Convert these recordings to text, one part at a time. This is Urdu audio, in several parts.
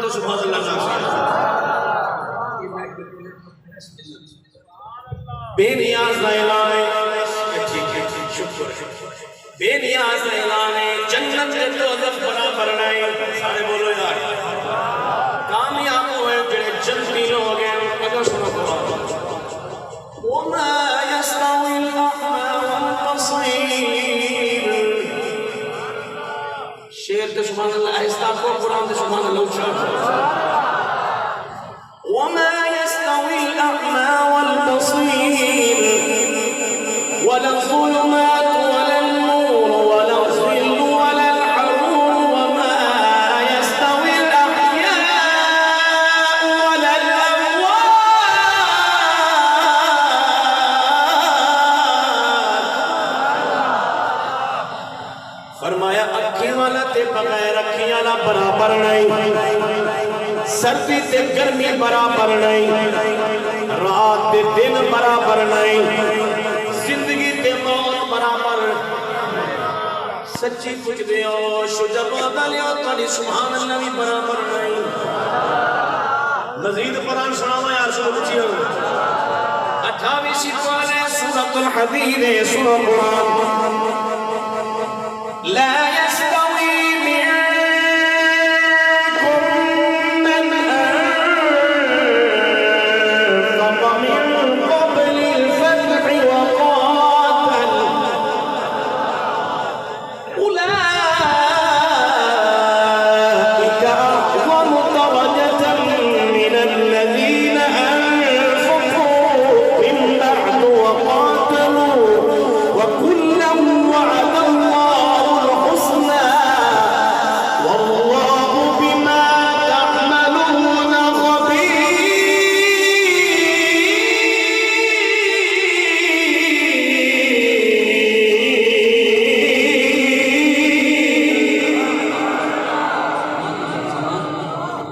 پڑھو سبحان اللہ. بے نیاز کا اعلان ہے. ٹھیک ہے شکر ہے. بے نیاز کا اعلان ہے. جنت کے دوزخ برابر نہیں. سارے بولو یار. کامیاب ہوئے جڑے جنتی لوگ ہیں. اگر سنو قرآن وما يستوي الأعمى والبصير. شیر تے سبحان اللہ آہستہ کو قرآن تے سبحان اللہ اچھا. وما يستوي الأعمى والبصير ولا الظلمات ولا النور ولا الظل ولا الحرور وما يستوي الأحياء ولا الأموات. فرمایا اکھی والا تے بغیر اکھی والا برابر نہیں. سردی تے گرمی برابر نہیں. رات تے دن برابر نہیں. زندگی تے موت برابر. سچی پوچھ دے ہو شجبہ دلیو تالی سبحان اللہ بھی برابر نہیں. مزید قرآن سناوا یا سنو پوچھئے 28 سوال ہے سورۃ الحدید ہے. سنو قرآن لا يستوي منكم من أنفق من قبل الفتح وقاتل أولئك أعظم درجة من الذين أنفقوا من بعد وقاتلوا وكلا وعد الله الحسنى والله بما تعملون خبير.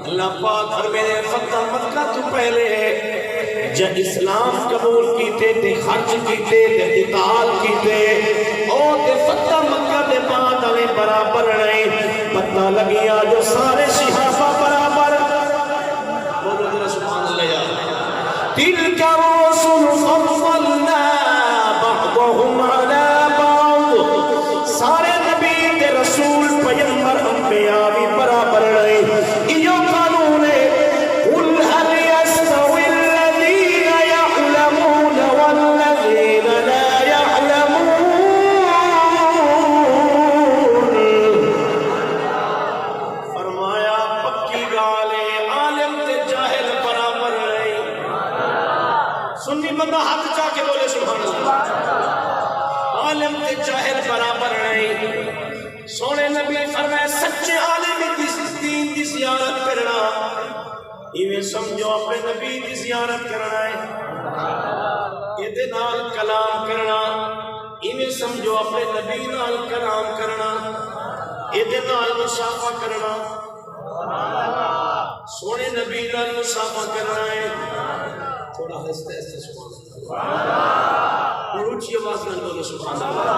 اللہ پاک فرمائے فتح مکہ تو پہلے جب اسلام قبول کیتے تے خرچ کیتے تے قتال کیتے اور تے فتح مکہ دے بعد علی برابر نہیں. پتہ لگیا جو سارے صحابہ برابر. بولو ذرا سبحان اللہ یا تلک الرسل فضلنا بعضهم على بعض. سارے نبی تے رسول پیغمبر انبیاء بھی برابر نہیں. یہ قانون ہے قل هل يستوي الذين يعلمون والذين لا يعلمون. فرمایا پکی گال ہے عالم تے جاہل برابر نہیں. سنی بندہ ہاتھ چاہ کے بولے سبحان اللہ. عالم تے جاہل برابر نہیں. سونے نبی فرمایا سچے عالم دین دی زیارت کرنا ایویں سمجھو اپنے نبی دی زیارت کرنا ہے. یہ دے نال کلام کرنا ایویں سمجھو اپنے نبی نال کلام کرنا. یہ دے نال مصافحہ کرنا سونے نبی نال مصافحہ کرنا ہے. تھوڑا ہنستے ہنستے سبحان اللہ اور اونچی آواز نال بولو سبحان اللہ.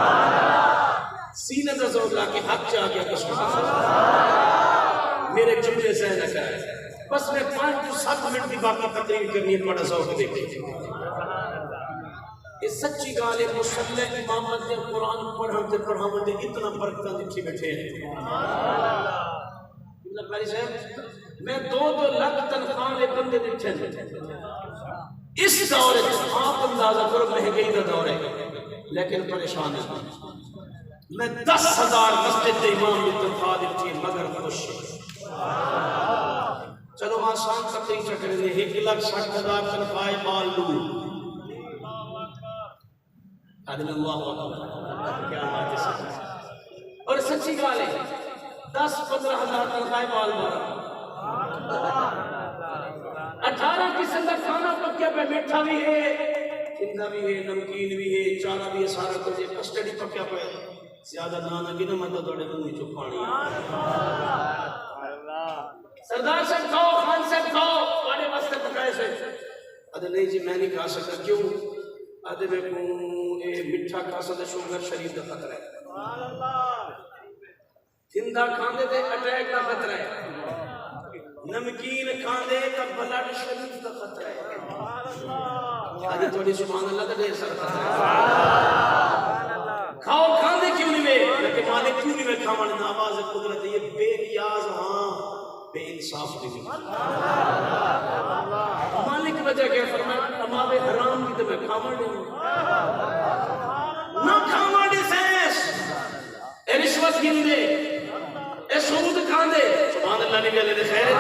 سینے کا زور لا کے حق چاہ گیا کہ سبحان اللہ. میرے جملے سے نہ کرائے بس میں 5-7 منٹ کی باقی تقریر کرنی ہے. پڑھا ذوق دیکھیں یہ سچی گال ہے. مسلح امامت دے قرآن پڑھن تے پڑھاون دے اتنا برکتاں دکھی بیٹھے ہیں. اللہ بھائی صاحب میں 2 لاکھ تنخواہ والے بندے دیکھے ہیں اس دور میں. آپ اندازہ کرو مہنگائی کا دور ہے لیکن پریشان ہے. میں 10,000 مسجد دے امام کی تنخواہ دیکھی مگر خوش. چلو آسان تقریر چکر دے 1,60,000 تنخواہ مال لوں. آدم اللہ اکبر کیا بات ہے. اور سچی گال ہے 10-15,000 تنخواہ مال مارا. 18 قسم کا کھانا پکیا پہ میٹھا بھی ہے ٹھنڈا بھی ہے نمکین بھی ہے چارہ بھی ہے سارا کچھ ہے. کسٹڈی پکیا پہ زیادہ نانا کی نہ مدد توڑے منہ چو پانی. سردار صاحب کھاؤ خان صاحب کھاؤ پاڑے واسطے پکائے سے. ادھے نہیں جی میں نہیں کھا سکتا. کیوں؟ ادھے میں کو مٹھا کھا سکتا شوگر شریف کا خطرہ ہے. ٹھنڈا کھانے دے اٹیک کا خطرہ ہے. نمکین کھاندے تا بلڈ شریف دا خطرہ ہے. آج تھوڑی سبحان اللہ دا دیر سر خطرہ ہے. کھاؤ کھاندے کیوں نہیں میں لیکن مالک کیوں نہیں میں کھاؤں نواز قدرت یہ بے نیاز ہاں بے انصاف نہیں. مالک وجہ کیا فرمایا تمام حرام کی تو میں کھاؤں نہیں نہ کھاؤں نہیں سیس اے رشوت گن دے اے سود کھاندے سبحان اللہ نے بھی اللہ دے خیر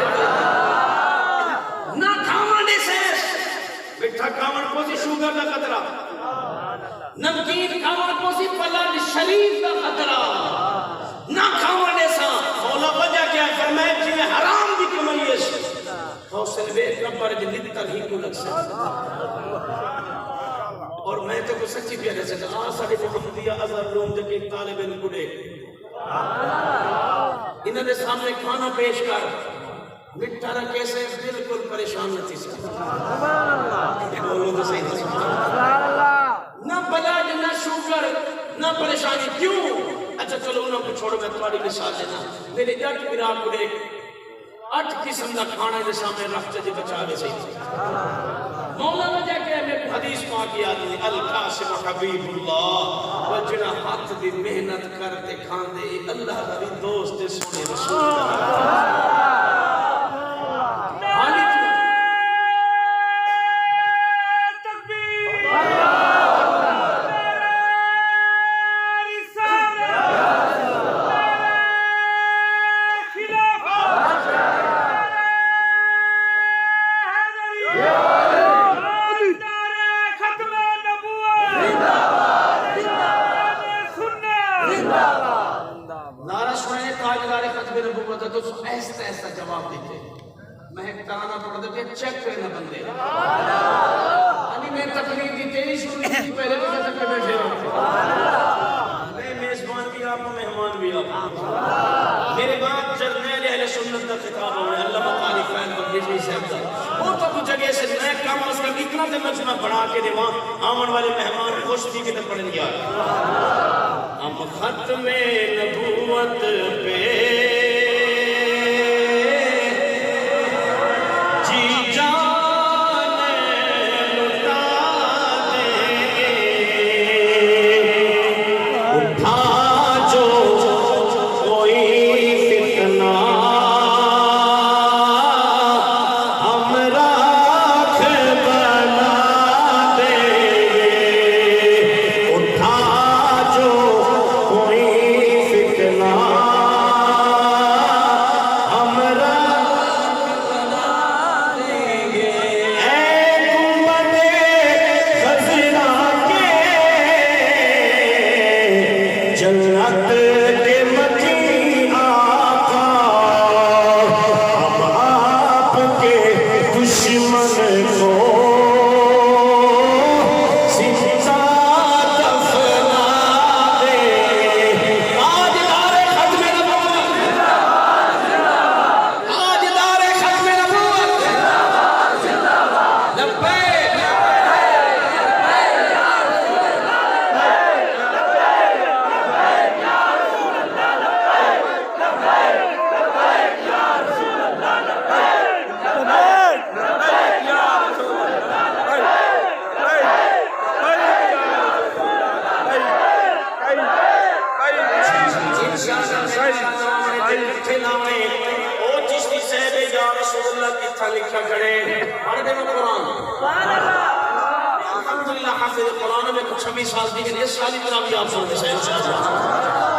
نہ کھاؤں نہیں سیس مٹھا کھاؤں کو سی شوگر کا خطرہ نمکین کھاؤں کو سی پلڈ شریف کا خطرہ نہ کھاؤں ایسا مولا وجہ کیا فرمائے جنہیں حرام دی کمائیش حوصل بے کبر جنید تک ہی کو لگ سکتا. اور میں تو کوئی سچی پیارے سے ساڑھے محمدیہ ازر لوگ جکے طالب علم کو دیکھ انہوں نے سامنے کھانا پیش کر مٹھا رکھے سے بالکل پریشان نہ تھی سکتا. یہ بولو تو صحیح نہیں نہ بلاد نہ شوگر نہ پریشانی کیوں. اچھا چلو انہوں کو چھوڑو میں تمہاری مثال دینا میرے جاٹ میرا کو دیکھ 8 قسم کا کھانا دے سامنے رکھ جی بچا دے صحیح. مولا وجہ کہ میں حدیث پاک یاد ہے القاسم حبیب اللہ وجنا ہاتھ دی محنت کرتے کھاندے اللہ دا بھی دوست سونے رسول اللہ. ایسا جواب دیتے میں کرانا پڑا تھا کہ چیک کرنا بندے یعنی میں تقریر دی تیری شروع کی پہلے تو جیسا کہ بیٹھے میں میزبان بھی آپ مہمان بھی آپ میرے بعد جرنیل اہل سنت کا خطاب ہونے اللہ مقالی فین پر بجلی صاحب دا وہ تو کچھ جگہ سے نئے کام اس کا اتنا دے مجمع بڑھا کے دے وہاں آمن والے مہمان خوش تھی کہ تب پڑھیں گیا ہم ختم نبوت پہ قرآن میں کچھ 26 سال دی گئی اس سالی طرح بھی آپ سنتے ہیں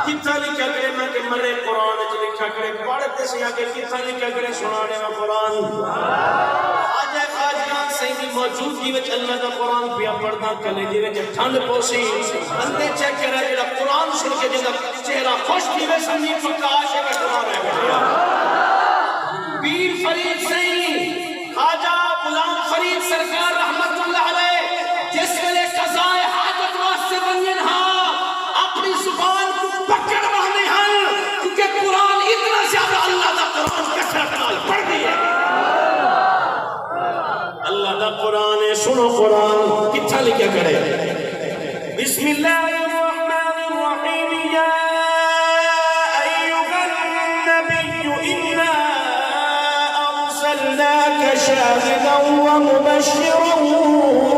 کتنا لکھا کرے میں کہ مرے قرآن جو لکھا کرے پڑھتے سے آگے کتنا لکھا کرے سنانے میں قرآن آجائے خاجیان سیدی موجودگی وچ اللہ دا قرآن پیا پڑھنا کلے جی وچ ٹھنڈ پوسی بندے چیک کرے جڑا قرآن سن کے جڑا چہرہ خوش تھی وے سمجھی پکا عاشق کا قرآن ہے پیر فرید سیدی خواجہ غلام فرید سرکار رحمت اللہ علیہ جس ویلے قضائے حاجت واسطے بنین ہاں اپنی زبان کو پکڑ رہنے ہیں کیونکہ قرآن اتنا زیادہ اللہ دا قرآن کثرت نال پڑھ دیا اللہ دا قرآن ہے سنو قرآن کتنا لکھا کرے بسم اللہ الرحمن الرحیم یا ایوہ النبی انا ومبشرا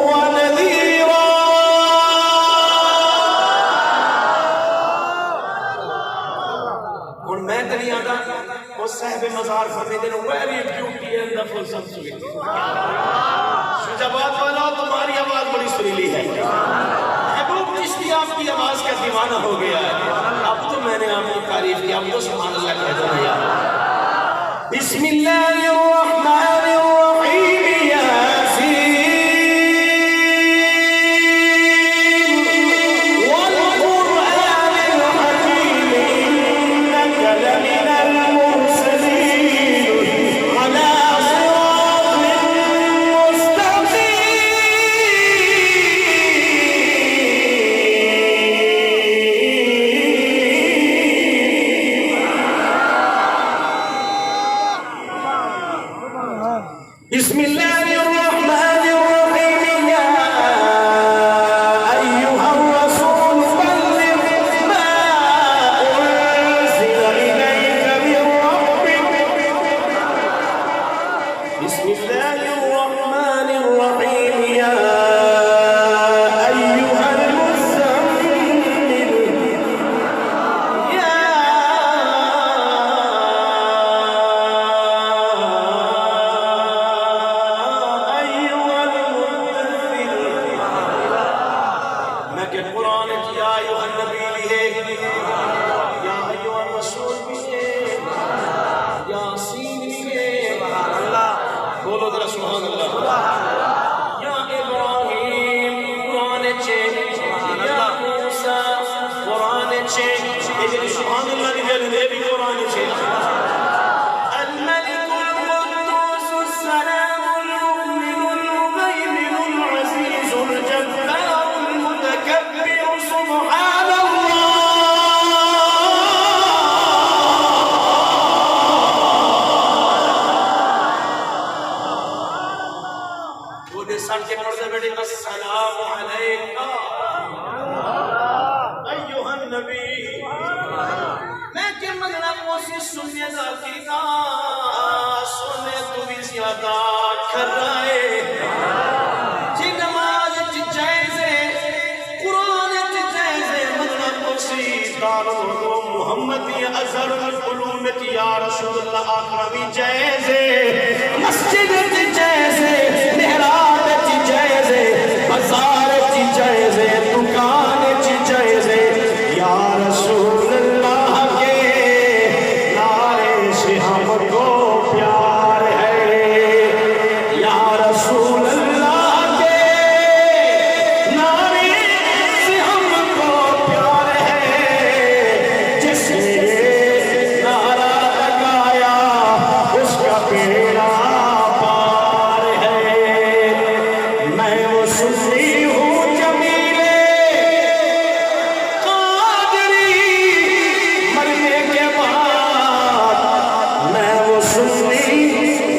ونذيرا. ہن میں تے نہیں آندا او صاحب مزار فرمیندے نے very beauty and the full سب سویٹ. شجابات والا تمہاری آواز بڑی سریلی ہے. محبوب چشتی آپ کی آواز کا دیوانہ ہو گیا ہے. اب تو میں نے آپ کی تعریف کی, اب تو سبحان اللہ کہہ دو یا. بسم اللہ الرحمن الرحیم یاسین والقرآن الحکیم انک لمن المرسلین علی صراط مستقیم. بسم اللہ الرحمن الرحیم یا ایہا الرسول بلغ ما انزل الیک من ربک. بسم اللہ الرحمن الرحیم یا ایہا المزمل یا قرآن یا ایوہ النبی لئے یا ایوہ الرسول لئے یاسین لئے. بولو ذرا سبحان اللہ. یا ابراہیم قرآن چھے, یا موسیٰ قرآن چھے, سبحان اللہ لئے بھی قرآن چھے. الملك القدوس السلام المؤمن المهيمن العزيز الجبار المتكبر سبحان الله. وہ دے سن کے پڑھتے بیٹھے السلام علیکہ ایوہ النبی. میں کہ مطلب موسی سننے ذاتی کا سننے تو بھی زیادہ کر رہے. جی نماز چی جائزے قرآن چی جائزے مطلب موسی دارالعلوم محمدی ازہر العلوم چی یا رسول اللہ آخرمی جائزے مسجد چی جائزے محراب چی جائزے بازار چی جائزے دکان چی جائزے یا رسول اللہ کے نعرے سے ہم کو پیار ہے. یا رسول اللہ کے نعرے سے ہم کو پیار ہے. جس نے نعرہ لگایا اس کا بیڑا پار ہے. میں وہ سنی ہوں جمیلے قادری مرنے کے بعد. میں وہ سنی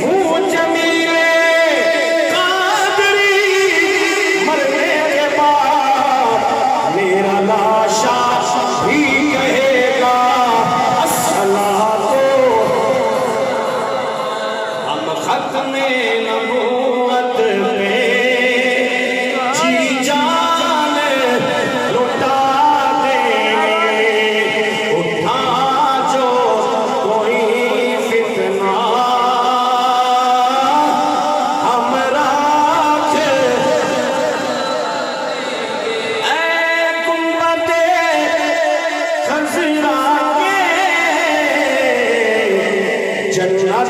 ہوں جمیلے قادری مرنے کے بعد. میرا لاشا بھی کہے گا الصلاۃ. ہم ختم نبوت پہ جی جان لٹا دیں گے. اٹھا جو کوئی فتنہ ہم راکھ اے گنبد خضرا کے جنت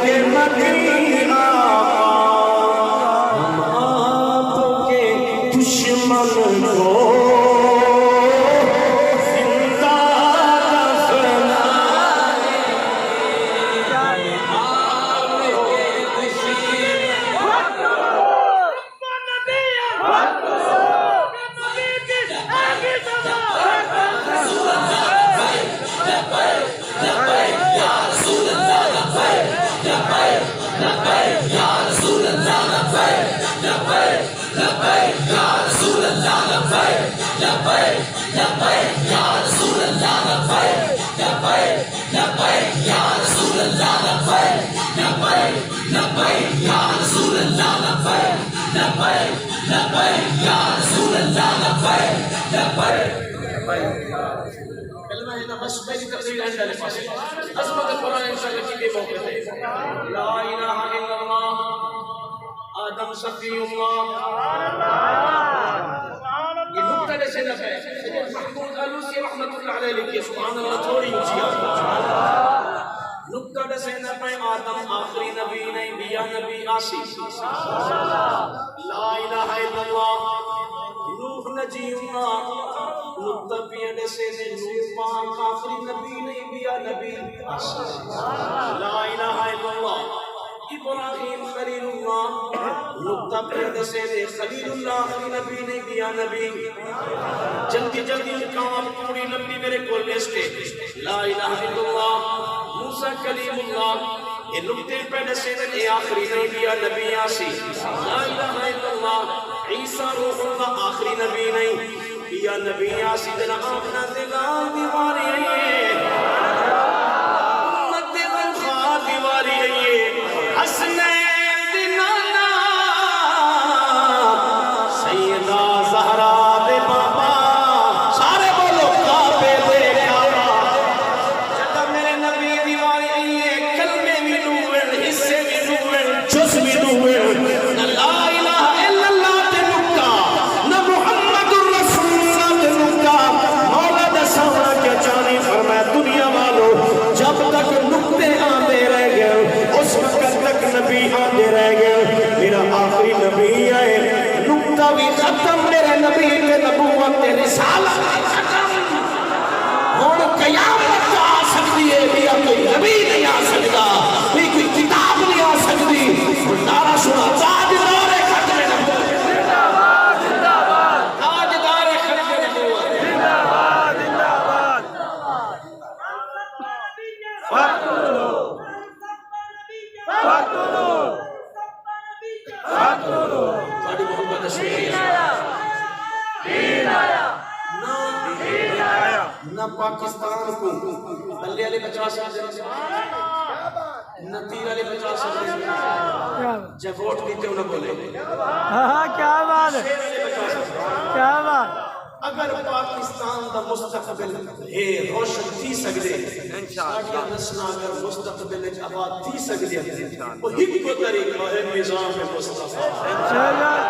کے مدینہ. ہم آپ کے دشمن کو زندہ یا رسول اللہ کلمہ ہے نا بس میری تقریر ہے ڈالے پاس عظمت قرآن انشاءاللہ کی بھی موقع ہے لا الہ الا اللہ آدم صفی اللہ یہ نکتہ جیسے نہ ہے محمود علوسی رحمت اللہ علیہ لکھے سبحان اللہ تھوڑی اونچی نکتہ جیسے نہ ہے آدم آخری نبی نہیں بیا نبی آسی لا الہ الا اللہ نوح نجی اللہ نکتہ پینے سے نوح پاک آخری نبی نہیں بیا نبی آسی لا الہ الا اللہ ابراہیم خلیل اللہ نکتہ پینے سے خلیل اللہ آخری نبی نہیں بیا نبی جلدی جلدی کام پوری لمبی میرے کو لیسٹے لا الہ الا اللہ موسیٰ کلیم اللہ یہ نکتے پینے سے آخری نہیں بیا نبی آسی لا الہ الا اللہ عیسیٰ روح اللہ آخری نبی نہیں بیا نبی آسی دن آمنہ دلال دیواری ہے امت غنخوار دیواری ہے حسنین دنانا سیدہ زہرا دے بابا سارے بولو کعبے دے کعبہ جگہ میرے نبی دیواری ہے کلمے بھی نوڑ حصے بھی نوڑ جز بھی نوڑ نہ لا الہ الا اللہ دے نکتہ نہ محمد الرسول اللہ دے نکتہ مولا دا سامنا کیا چاہنی فرمائے دنیا والو جب تک نکتے آنے رہ گئے اس وقت تک نبی آنے رہ گئے میرا آخری نبی آئے نکتہ بھی ختم میرے نبی کے نبوت کے رسالت ختم اور قیامت آ سکتی ہے بھی کوئی نبی نہیں آ سکتا بھی کوئی کتاب نہیں آ سکتی نعرہ سنا تاجدار ختم نبوت تاجدار ختم نبوت بڑی محبت نہ پاکستان کو بلے والے بچا سکتے نہ تیر والے بچا سکتے جب ووٹ دیتے انہیں بولے کیا بات ہے کیا بات اگر پاکستان دا مستقبل ہے روشن تھی سکتے ساڑھیا نسلہ اگر مستقبل آباد تھی سکتے وہ ہی کو طریقہ ہے نظام مصطفیٰ